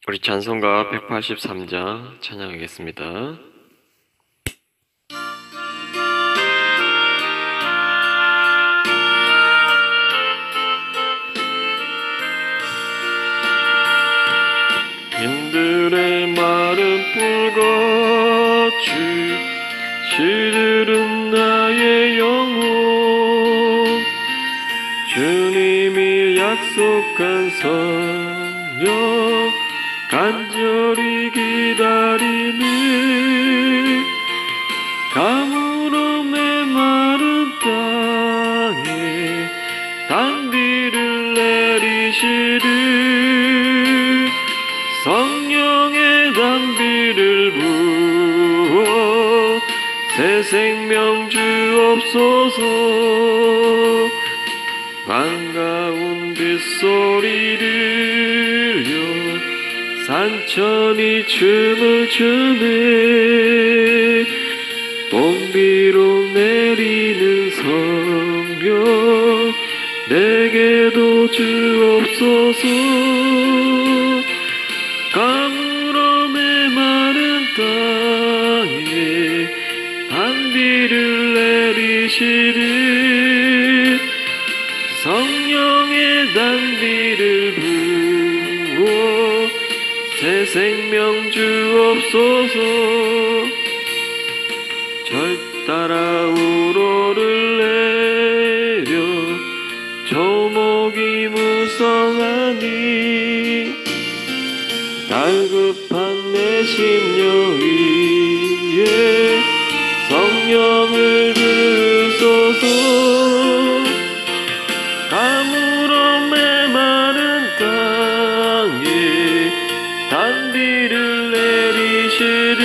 우리 찬송가 183장 찬양하겠습니다. 인들의 마른 뿔같이 시들은 나의 영혼, 주님이 약속한 성령 간절히 기다리는, 가물음의 마른 땅에 단비를 내리시는, 성령의 단비를 부어 새 생명 주옵소서. 반가운 빗소리 들려 산천이 춤을 추네, 봄비로 내리는 성령 내게도 주옵소서. 가물음의 마른 땅에 단비를 내리시는, 성령의 단비를 부어 새 생명 주옵소서. 절 따라 우러를 내려 조목이 무성하니, 다급한 내 심령 위에 성령을 부으소서. 가물음의 마른 땅에 단비를 내리시는,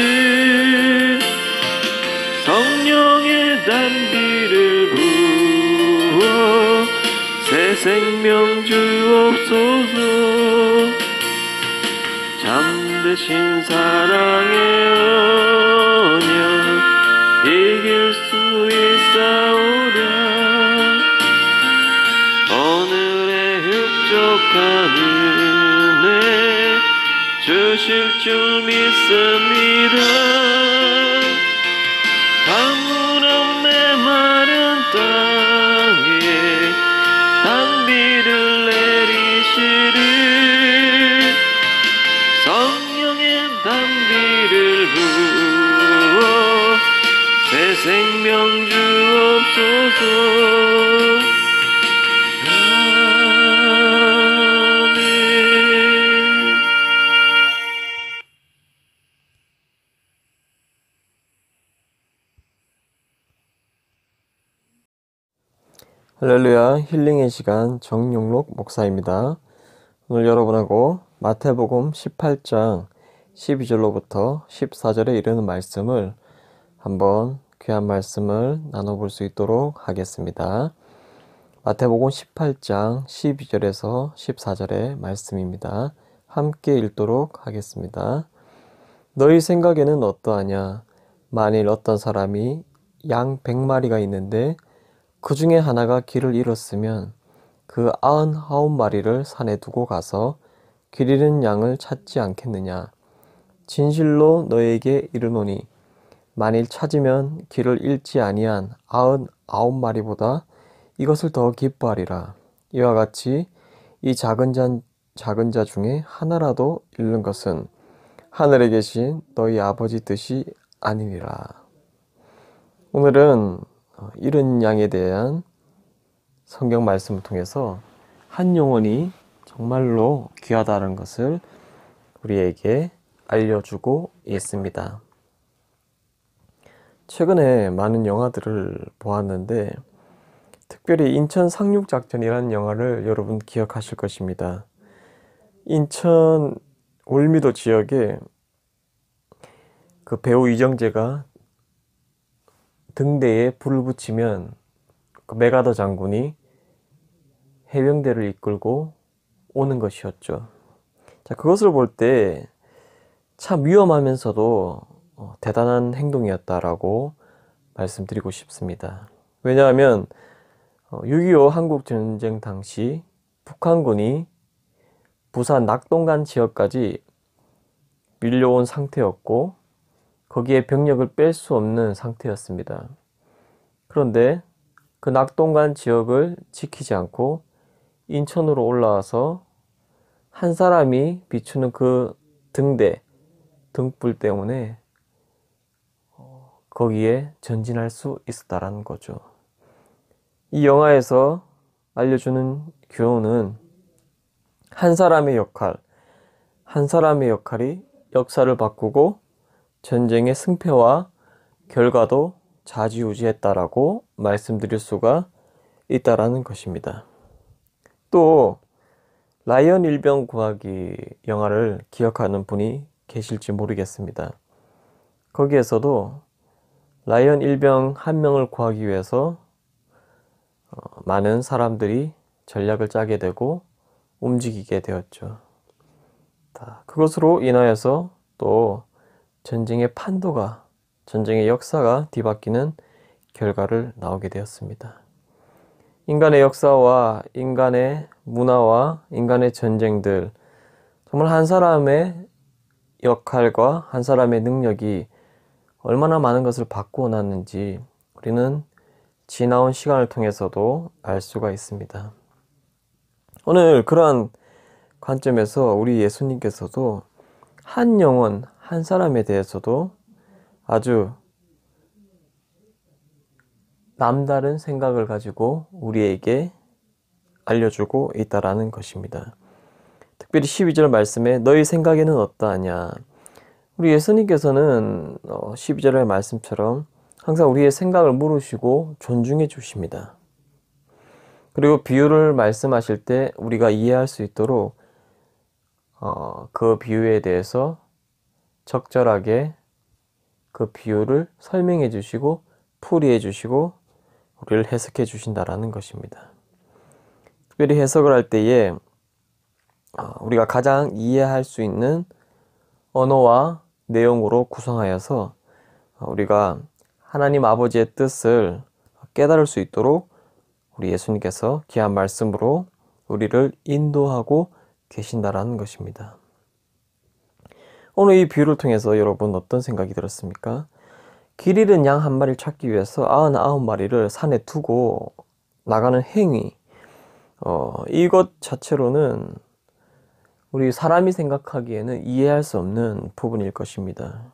성령의 단비를 부어 새 생명 주옵소서. 잠드신 사랑의 언약 이길 수 있사오랴, 오늘의 흡족한 은혜 주실 줄 믿습니다. 가물음의 마른 땅에 단비를 내리시는, 성령의 단비를 부어 새 생명 주옵소서. 아멘. 할렐루야, 힐링의 시간 정용록 목사입니다. 오늘 여러분하고 마태복음 18장 12절로부터 14절에 이르는 말씀을 한번 귀한 말씀을 나눠볼 수 있도록 하겠습니다. 마태복음 18장 12절에서 14절의 말씀입니다. 함께 읽도록 하겠습니다. 너희 생각에는 어떠하냐? 만일 어떤 사람이 양 100마리가 있는데 그 중에 하나가 길을 잃었으면 그 99마리를 산에 두고 가서 길 잃은 양을 찾지 않겠느냐? 진실로 너에게 이르노니 만일 찾으면 길을 잃지 아니한 99마리보다 이것을 더 기뻐하리라. 이와 같이 이 작은 자 중에 하나라도 잃는 것은 하늘에 계신 너희 아버지 뜻이 아니니라. 오늘은 잃은 양에 대한 성경 말씀을 통해서 한 영혼이 정말로 귀하다는 것을 우리에게 알려주고 있습니다. 최근에 많은 영화들을 보았는데 특별히 인천 상륙작전이라는 영화를 여러분 기억하실 것입니다. 인천 월미도 지역에 그 배우 이정재가 등대에 불을 붙이면 그 메가더 장군이 해병대를 이끌고 오는 것이었죠. 자, 그것을 볼 때 참 위험하면서도 대단한 행동이었다라고 말씀드리고 싶습니다. 왜냐하면 6.25 한국전쟁 당시 북한군이 부산 낙동강 지역까지 밀려온 상태였고 거기에 병력을 뺄 수 없는 상태였습니다. 그런데 그 낙동강 지역을 지키지 않고 인천으로 올라와서 한 사람이 비추는 그 등불 때문에 거기에 전진할 수 있었다라는 거죠. 이 영화에서 알려주는 교훈은 한 사람의 역할이 역사를 바꾸고 전쟁의 승패와 결과도 좌지우지했다라고 말씀드릴 수가 있다라는 것입니다. 또 라이언 일병 구하기 영화를 기억하는 분이 계실지 모르겠습니다. 거기에서도 라이언 일병 한 명을 구하기 위해서 많은 사람들이 전략을 짜게 되고 움직이게 되었죠. 그것으로 인하여서 또 전쟁의 판도가, 전쟁의 역사가 뒤바뀌는 결과를 나오게 되었습니다. 인간의 역사와 인간의 문화와 인간의 전쟁들, 정말 한 사람의 역할과 한 사람의 능력이 얼마나 많은 것을 바꾸어 놨는지 우리는 지나온 시간을 통해서도 알 수가 있습니다. 오늘 그러한 관점에서 우리 예수님께서도 한 영혼, 한 사람에 대해서도 아주 남다른 생각을 가지고 우리에게 알려주고 있다라는 것입니다. 특별히 12절 말씀에 너희 생각에는 어떠하냐. 우리 예수님께서는 12절의 말씀처럼 항상 우리의 생각을 물으시고 존중해 주십니다. 그리고 비유를 말씀하실 때 우리가 이해할 수 있도록 그 비유에 대해서 적절하게 그 비유를 설명해 주시고 풀이해 주시고 우리를 해석해 주신다라는 것입니다. 특별히 해석을 할 때에 우리가 가장 이해할 수 있는 언어와 내용으로 구성하여서 우리가 하나님 아버지의 뜻을 깨달을 수 있도록 우리 예수님께서 귀한 말씀으로 우리를 인도하고 계신다라는 것입니다. 오늘 이 비유를 통해서 여러분 어떤 생각이 들었습니까? 길 잃은 양 한 마리를 찾기 위해서 99마리를 산에 두고 나가는 행위, 이것 자체로는 우리 사람이 생각하기에는 이해할 수 없는 부분일 것입니다.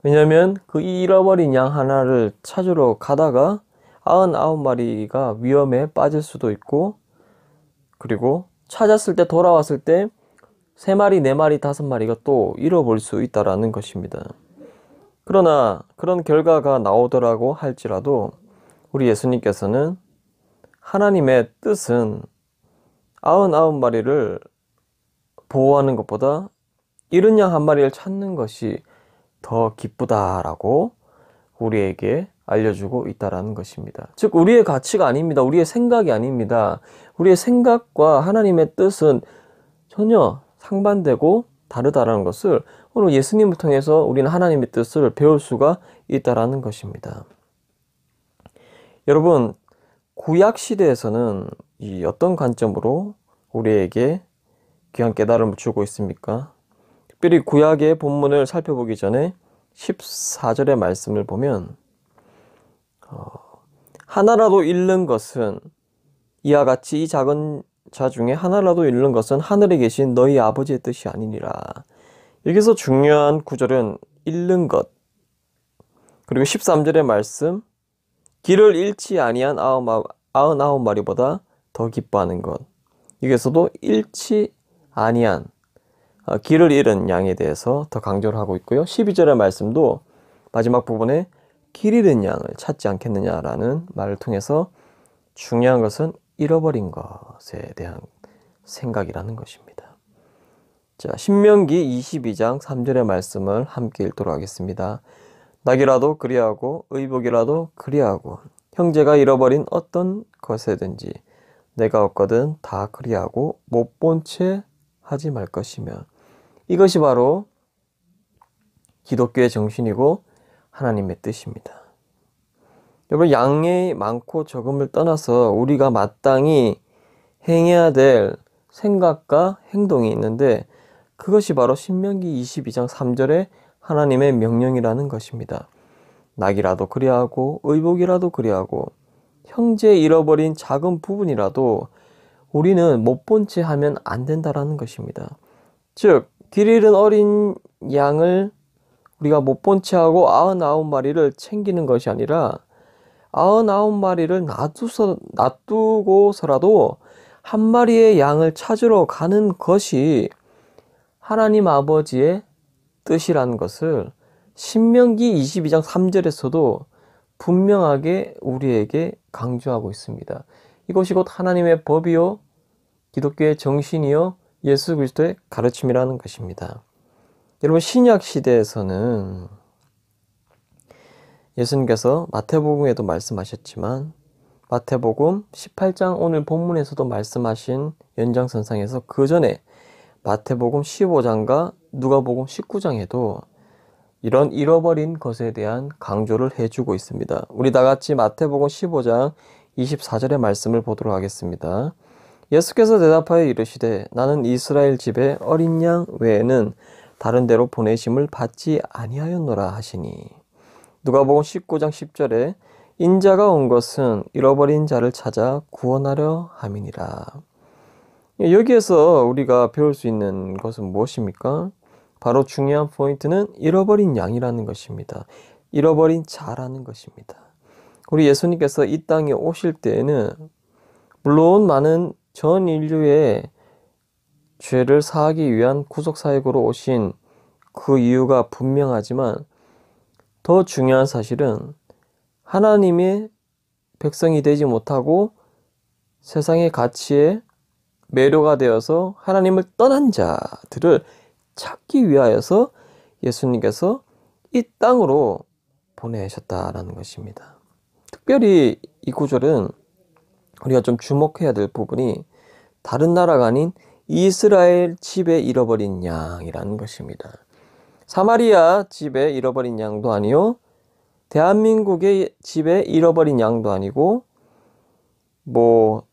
왜냐하면 그 잃어버린 양 하나를 찾으러 가다가 99마리가 위험에 빠질 수도 있고, 그리고 찾았을 때 돌아왔을 때 3마리, 4마리, 5마리가 또 잃어버릴 수 있다라는 것입니다. 그러나 그런 결과가 나오더라고 할지라도 우리 예수님께서는 하나님의 뜻은 99마리를 보호하는 것보다 잃은 양 한 마리를 찾는 것이 더 기쁘다라고 우리에게 알려주고 있다라는 것입니다. 즉 우리의 가치가 아닙니다. 우리의 생각이 아닙니다. 우리의 생각과 하나님의 뜻은 전혀 상반되고 다르다라는 것을 오늘 예수님을 통해서 우리는 하나님의 뜻을 배울 수가 있다라는 것입니다. 여러분, 구약 시대에서는 이 어떤 관점으로 우리에게 귀한 깨달음을 주고 있습니까? 특별히 구약의 본문을 살펴보기 전에 14절의 말씀을 보면 하나라도 잃는 것은 이와 같이 이 작은 자 중에 하나라도 잃는 것은 하늘에 계신 너희 아버지의 뜻이 아니니라. 여기서 중요한 구절은 잃는 것, 그리고 13절의 말씀 길을 잃지 아니한 99마리보다 더 기뻐하는 것. 여기서도 잃지 아니한 길을 잃은 양에 대해서 더 강조를 하고 있고요. 12절의 말씀도 마지막 부분에 길 잃은 양을 찾지 않겠느냐라는 말을 통해서 중요한 것은 잃어버린 것에 대한 생각이라는 것입니다. 자, 신명기 22장 3절의 말씀을 함께 읽도록 하겠습니다. 낙이라도 그리하고 의복이라도 그리하고 형제가 잃어버린 어떤 것에든지 내가 얻거든 다 그리하고 못 본 채 하지 말 것이며, 이것이 바로 기독교의 정신이고 하나님의 뜻입니다. 여러분, 양의 많고 적음을 떠나서 우리가 마땅히 행해야 될 생각과 행동이 있는데 그것이 바로 신명기 22장 3절의 하나님의 명령이라는 것입니다. 낙이라도 그리하고 의복이라도 그리하고 형제 잃어버린 작은 부분이라도 우리는 못 본 채 하면 안 된다라는 것입니다. 즉 길 잃은 어린 양을 우리가 못 본 채 하고 99마리를 챙기는 것이 아니라 99마리를 놔두고서라도 한 마리의 양을 찾으러 가는 것이 하나님 아버지의 뜻이라는 것을 신명기 22장 3절에서도 분명하게 우리에게 강조하고 있습니다. 이것이 곧 하나님의 법이요 기독교의 정신이요 예수 그리스도의 가르침이라는 것입니다. 여러분 신약 시대에서는 예수님께서 마태복음에도 말씀하셨지만 마태복음 18장 오늘 본문에서도 말씀하신 연장선상에서 그 전에 마태복음 15장과 누가복음 19장에도 이런 잃어버린 것에 대한 강조를 해주고 있습니다. 우리 다같이 마태복음 15장 24절의 말씀을 보도록 하겠습니다. 예수께서 대답하여 이르시되 나는 이스라엘 집에 어린 양 외에는 다른 데로 보내심을 받지 아니하였노라 하시니 누가복음 19장 10절에 인자가 온 것은 잃어버린 자를 찾아 구원하려 함이니라. 여기에서 우리가 배울 수 있는 것은 무엇입니까? 바로 중요한 포인트는 잃어버린 양이라는 것입니다. 잃어버린 자라는 것입니다. 우리 예수님께서 이 땅에 오실 때에는 물론 많은 전 인류의 죄를 사하기 위한 구속사역으로 오신 그 이유가 분명하지만 더 중요한 사실은 하나님의 백성이 되지 못하고 세상의 가치에 매료가 되어서 하나님을 떠난 자들을 찾기 위하여서 예수님께서 이 땅으로 보내셨다라는 것입니다. 특별히 이 구절은 우리가 좀 주목해야 될 부분이 다른 나라가 아닌 이스라엘 집에 잃어버린 양이라는 것입니다. 사마리아 집에 잃어버린 양도 아니요, 대한민국의 집에 잃어버린 양도 아니고,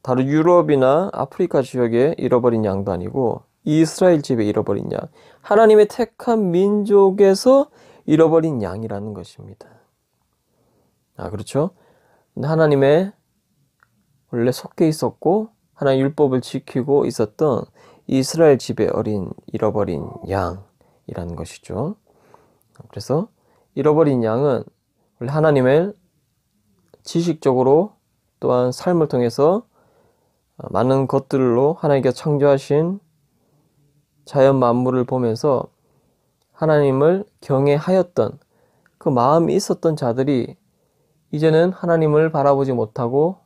다른 유럽이나 아프리카 지역에 잃어버린 양도 아니고, 이스라엘 집에 잃어버린 양, 하나님의 택한 민족에서 잃어버린 양이라는 것입니다. 그렇죠? 하나님의 원래 속해 있었고 하나님 율법을 지키고 있었던 이스라엘 집에 잃어버린 양이라는 것이죠. 그래서 잃어버린 양은 원래 하나님의 지식적으로 또한 삶을 통해서 많은 것들로 하나님께서 창조하신 자연 만물을 보면서 하나님을 경외하였던 그 마음이 있었던 자들이 이제는 하나님을 바라보지 못하고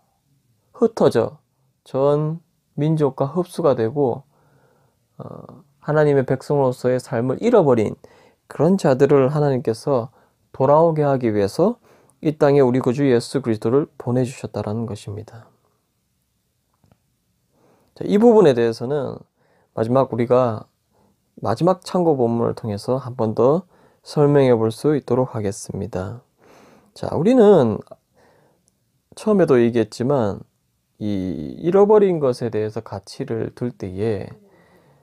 흩어져 전 민족과 흡수가 되고 하나님의 백성으로서의 삶을 잃어버린 그런 자들을 하나님께서 돌아오게 하기 위해서 이 땅에 우리 구주 예수 그리스도를 보내주셨다라는 것입니다. 이 부분에 대해서는 우리가 마지막 참고 본문을 통해서 한 번 더 설명해 볼 수 있도록 하겠습니다. 우리는 처음에도 얘기했지만 이 잃어버린 것에 대해서 가치를 둘 때에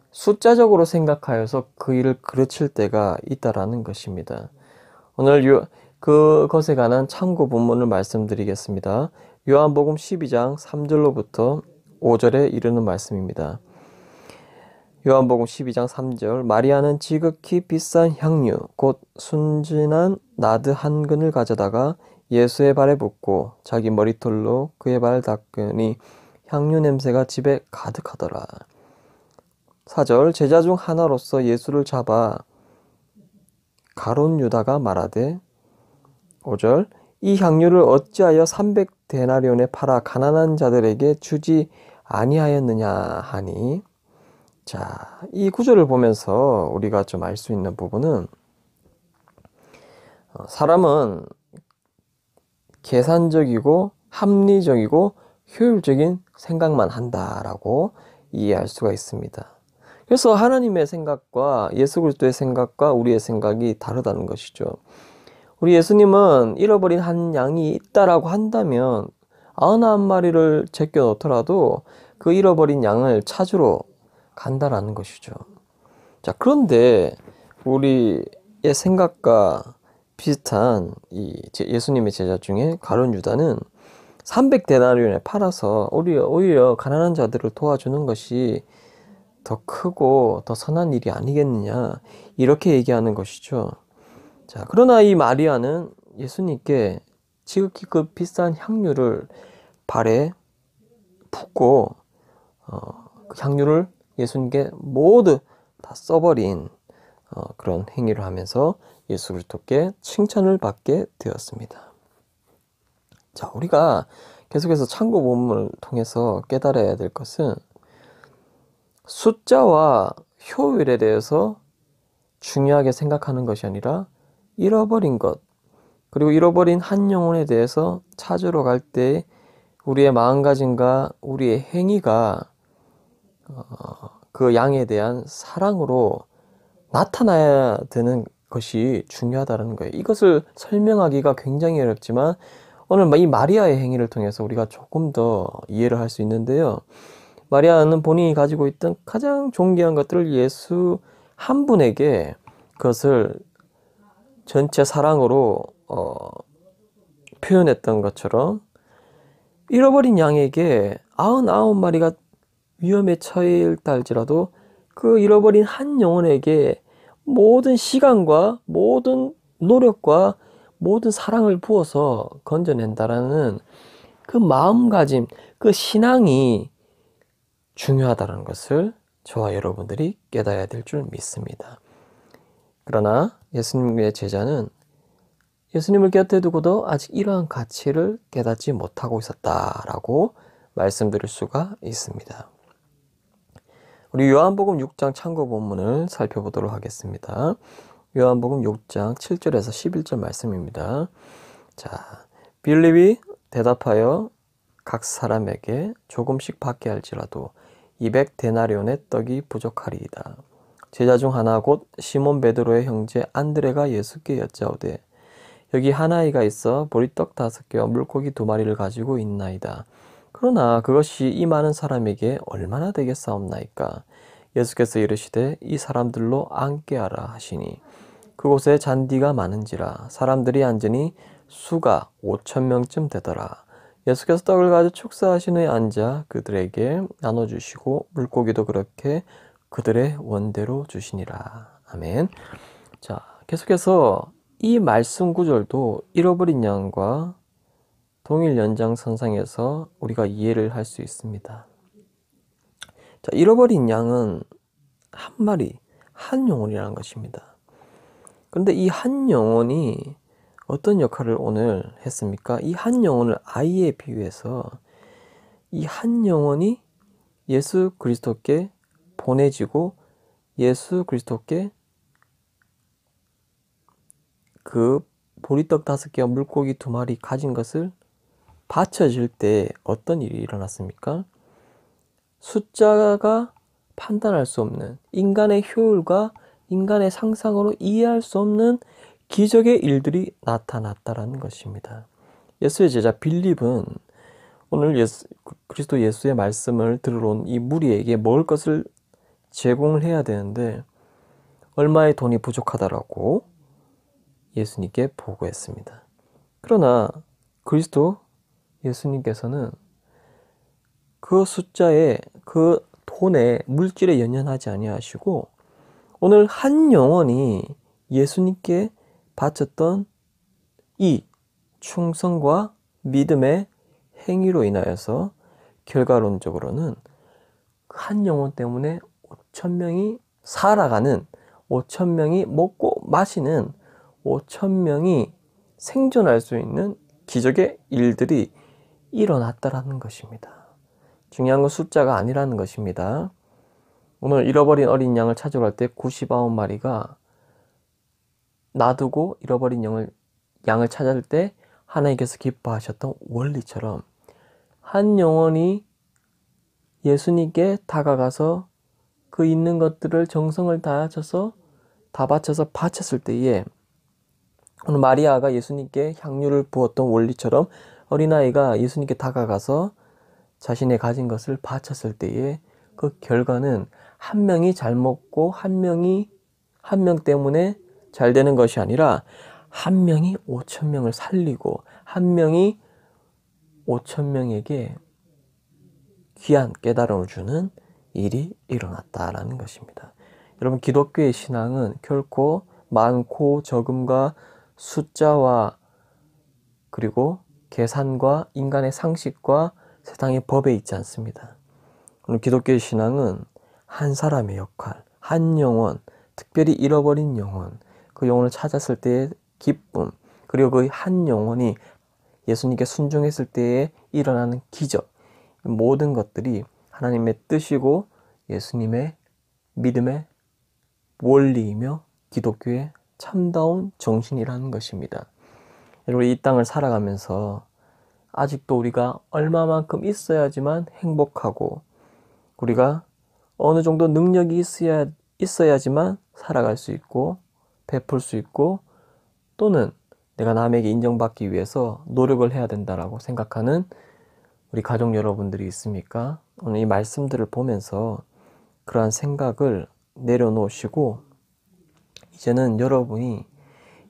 숫자적으로 생각하여서 그 일을 그르칠 때가 있다라는 것입니다. 오늘 그것에 관한 참고 본문을 말씀드리겠습니다. 요한복음 12장 3절로부터 5절에 이르는 말씀입니다. 요한복음 12장 3절 마리아는 지극히 비싼 향유 곧 순진한 나드 한 근을 가져다가 예수의 발에 붓고 자기 머리털로 그의 발을 닦으니 향유 냄새가 집에 가득하더라. 4절 제자 중 하나로서 예수를 잡아 가룟 유다가 말하되 5절 이 향유를 어찌하여 300데나리온에 팔아 가난한 자들에게 주지 아니하였느냐 하니 이 구절을 보면서 우리가 좀 알 수 있는 부분은 사람은 계산적이고 합리적이고 효율적인 생각만 한다라고 이해할 수가 있습니다. 그래서 하나님의 생각과 예수 그리스도의 생각과 우리의 생각이 다르다는 것이죠. 우리 예수님은 잃어버린 한 양이 있다라고 한다면 99마리를 제껴 놓더라도 그 잃어버린 양을 찾으러 간다라는 것이죠. 자, 그런데 우리의 생각과 비슷한 예수님의 제자 중에 가룟 유다는 300데나리온에 팔아서 오히려 가난한 자들을 도와주는 것이 더 크고 더 선한 일이 아니겠느냐, 이렇게 얘기하는 것이죠. 자, 그러나 이 마리아는 예수님께 지극히 그 비싼 향유를 발에 붓고 그 향유를 예수님께 모두 다 써버린 그런 행위를 하면서 예수 그리스도께 칭찬을 받게 되었습니다. 자, 우리가 계속해서 참고 본문을 통해서 깨달아야 될 것은 숫자와 효율에 대해서 중요하게 생각하는 것이 아니라 잃어버린 것, 그리고 잃어버린 한 영혼에 대해서 찾으러 갈 때 우리의 마음가짐과 우리의 행위가 그 양에 대한 사랑으로 나타나야 되는 것이 중요하다는 거예요. 이것을 설명하기가 굉장히 어렵지만 오늘 이 마리아의 행위를 통해서 우리가 조금 더 이해를 할 수 있는데요. 마리아는 본인이 가지고 있던 가장 존귀한 것들을 예수 한 분에게 그것을 전체 사랑으로 표현했던 것처럼 잃어버린 양에게 99마리가 위험에 처해 있다 할지라도 그 잃어버린 한 영혼에게 모든 시간과 모든 노력과 모든 사랑을 부어서 건져낸다라는 그 마음가짐, 그 신앙이 중요하다는 것을 저와 여러분들이 깨달아야 될 줄 믿습니다. 그러나 예수님의 제자는 예수님을 곁에 두고도 아직 이러한 가치를 깨닫지 못하고 있었다라고 말씀드릴 수가 있습니다. 우리 요한복음 6장 참고 본문을 살펴보도록 하겠습니다. 요한복음 6장 7절에서 11절 말씀입니다. 자, 빌립이 대답하여 각 사람에게 조금씩 받게 할지라도 200데나리온의 떡이 부족하리이다. 제자 중 하나 곧 시몬 베드로의 형제 안드레가 예수께 여짜오되 여기 한 아이가 있어 보리떡 5개와 물고기 2마리를 가지고 있나이다. 그러나 그것이 이 많은 사람에게 얼마나 되겠사옵나이까. 예수께서 이르시되 이 사람들로 앉게 하라 하시니 그곳에 잔디가 많은지라 사람들이 앉으니 수가 5,000명쯤 되더라. 예수께서 떡을 가져 축사하신 후에 앉아 그들에게 나눠주시고 물고기도 그렇게 그들의 원대로 주시니라. 아멘. 자, 계속해서 이 말씀 구절도 잃어버린 양과 동일 연장선상에서 우리가 이해를 할 수 있습니다. 자, 잃어버린 양은 한 마리, 한 영혼이라는 것입니다. 그런데 이 한 영혼이 어떤 역할을 오늘 했습니까? 이 한 영혼을 아이에 비유해서 이 한 영혼이 예수 그리스도께 보내지고 예수 그리스도께 그 보리떡 5개와 물고기 2마리 가진 것을 바쳐질 때 어떤 일이 일어났습니까? 숫자가 판단할 수 없는 인간의 효율과 인간의 상상으로 이해할 수 없는 기적의 일들이 나타났다라는 것입니다. 예수의 제자 빌립은 오늘 그리스도 예수의 말씀을 들으러 온 이 무리에게 먹을 것을 제공을 해야 되는데 얼마의 돈이 부족하다라고 예수님께 보고했습니다. 그러나 그리스도 예수님께서는 그 숫자에 그 돈에 물질에 연연하지 아니하시고 오늘 한 영혼이 예수님께 바쳤던 이 충성과 믿음의 행위로 인하여서 결과론적으로는 한 영혼 때문에 5,000명이 살아가는, 5,000명이 먹고 마시는, 5,000명이 생존할 수 있는 기적의 일들이 일어났다라는 것입니다. 중요한 건 숫자가 아니라는 것입니다. 오늘 잃어버린 어린 양을 찾으러 갈 때 99마리가 놔두고 잃어버린 양을 찾을 때 하나님께서 기뻐하셨던 원리처럼 한 영혼이 예수님께 다가가서 그 있는 것들을 정성을 다하셔서 다 바쳤을 때에 오늘 마리아가 예수님께 향유를 부었던 원리처럼 어린아이가 예수님께 다가가서 자신의 가진 것을 바쳤을 때에 그 결과는 한 명이 잘 먹고 한 명 때문에 잘 되는 것이 아니라 한 명이 5천 명을 살리고 한 명이 5천 명에게 귀한 깨달음을 주는 일이 일어났다라는 것입니다. 여러분, 기독교의 신앙은 결코 많고 적음과 숫자와 그리고 계산과 인간의 상식과 세상의 법에 있지 않습니다. 오늘 기독교의 신앙은 한 사람의 역할, 한 영혼, 특별히 잃어버린 영혼, 그 영혼을 찾았을 때의 기쁨, 그리고 그 한 영혼이 예수님께 순종했을 때에 일어나는 기적, 모든 것들이 하나님의 뜻이고 예수님의 믿음의 원리이며 기독교의 참다운 정신이라는 것입니다. 여러분, 이 땅을 살아가면서 아직도 우리가 얼마만큼 있어야지만 행복하고 우리가 어느 정도 능력이 있어야지만 살아갈 수 있고 베풀 수 있고 또는 내가 남에게 인정받기 위해서 노력을 해야 된다라고 생각하는 우리 가족 여러분들이 있습니까? 오늘 이 말씀들을 보면서 그러한 생각을 내려놓으시고 이제는 여러분이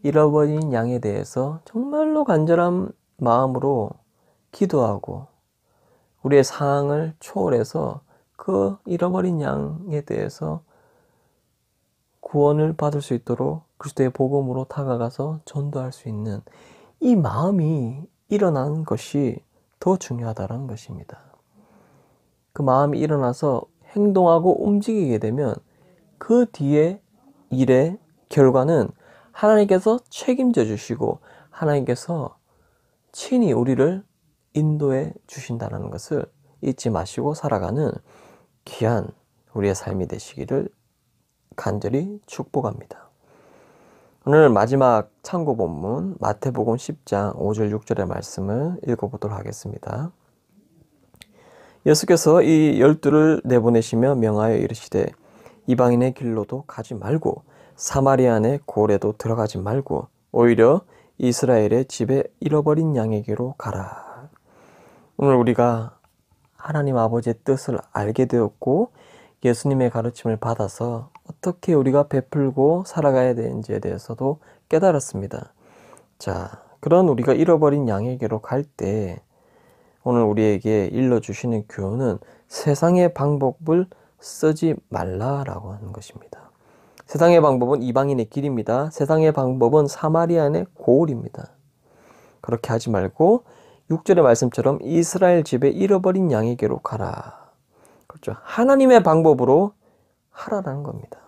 잃어버린 양에 대해서 정말로 간절한 마음으로 기도하고 우리의 상황을 초월해서 그 잃어버린 양에 대해서 구원을 받을 수 있도록 그리스도의 복음으로 다가가서 전도할 수 있는 이 마음이 일어나는 것이 더 중요하다는 것입니다. 그 마음이 일어나서 행동하고 움직이게 되면 그 뒤에 일의 결과는 하나님께서 책임져 주시고 하나님께서 친히 우리를 인도해 주신다는 것을 잊지 마시고 살아가는 귀한 우리의 삶이 되시기를 간절히 축복합니다. 오늘 마지막 참고 본문 마태복음 10장 5절 6절의 말씀을 읽어보도록 하겠습니다. 예수께서 이 12를 내보내시며 명하여 이르시되 이방인의 길로도 가지 말고 사마리아의 고을에도 들어가지 말고 오히려 이스라엘의 집에 잃어버린 양에게로 가라. 오늘 우리가 하나님 아버지의 뜻을 알게 되었고 예수님의 가르침을 받아서 어떻게 우리가 베풀고 살아가야 되는지에 대해서도 깨달았습니다. 자, 그런 우리가 잃어버린 양에게로 갈 때 오늘 우리에게 일러주시는 교훈은 세상의 방법을 쓰지 말라라고 하는 것입니다. 세상의 방법은 이방인의 길입니다. 세상의 방법은 사마리아인의 고을입니다. 그렇게 하지 말고 6절의 말씀처럼 이스라엘 집에 잃어버린 양에게로 가라. 그렇죠. 하나님의 방법으로 하라라는 겁니다.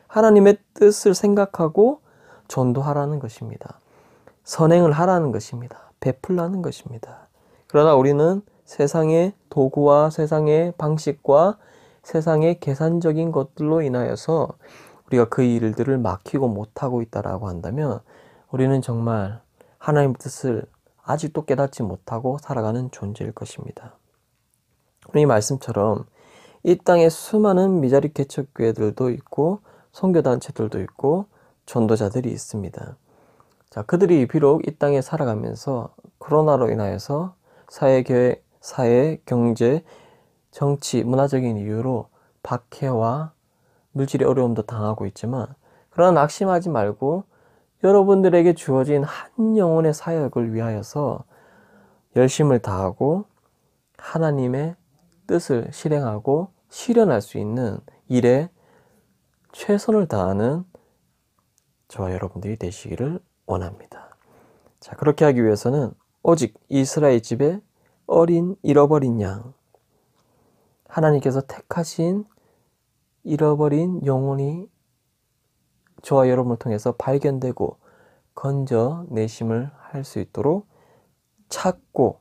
하나님의 뜻을 생각하고 전도하라는 것입니다. 선행을 하라는 것입니다. 베풀라는 것입니다. 그러나 우리는 세상의 도구와 세상의 방식과 세상의 계산적인 것들로 인하여서 우리가 그 일들을 막히고 못하고 있다라고 한다면 우리는 정말 하나님의 뜻을 아직도 깨닫지 못하고 살아가는 존재일 것입니다. 이 말씀처럼 이 땅에 수많은 미자립 개척교회들도 있고 선교단체들도 있고 전도자들이 있습니다. 자, 그들이 비록 이 땅에 살아가면서 코로나로 인하여서 사회, 경제, 정치, 문화적인 이유로 박해와 물질의 어려움도 당하고 있지만 그러나 낙심하지 말고 여러분들에게 주어진 한 영혼의 사역을 위하여서 열심을 다하고 하나님의 뜻을 실행하고 실현할 수 있는 일에 최선을 다하는 저와 여러분들이 되시기를 원합니다. 자, 그렇게 하기 위해서는 오직 이스라엘 집에 잃어버린 양, 하나님께서 택하신 잃어버린 영혼이 저와 여러분을 통해서 발견되고 건져내심을 할 수 있도록 찾고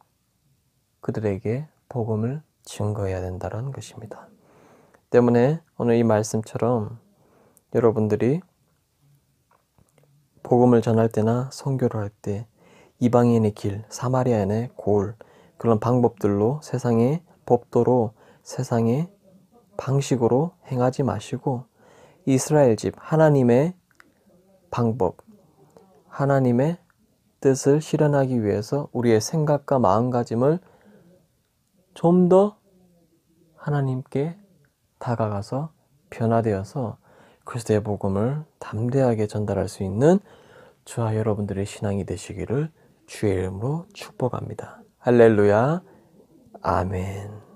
그들에게 복음을 증거해야 된다는 것입니다. 때문에 오늘 이 말씀처럼 여러분들이 복음을 전할 때나 선교를 할 때 이방인의 길, 사마리아인의 고을 그런 방법들로 세상의 법도로 세상의 방식으로 행하지 마시고 이스라엘 집 하나님의 방법, 하나님의 뜻을 실현하기 위해서 우리의 생각과 마음가짐을 좀 더 하나님께 다가가서 변화되어서 그리스도의 복음을 담대하게 전달할 수 있는 저와 여러분들의 신앙이 되시기를 주의 이름으로 축복합니다. 할렐루야. 아멘.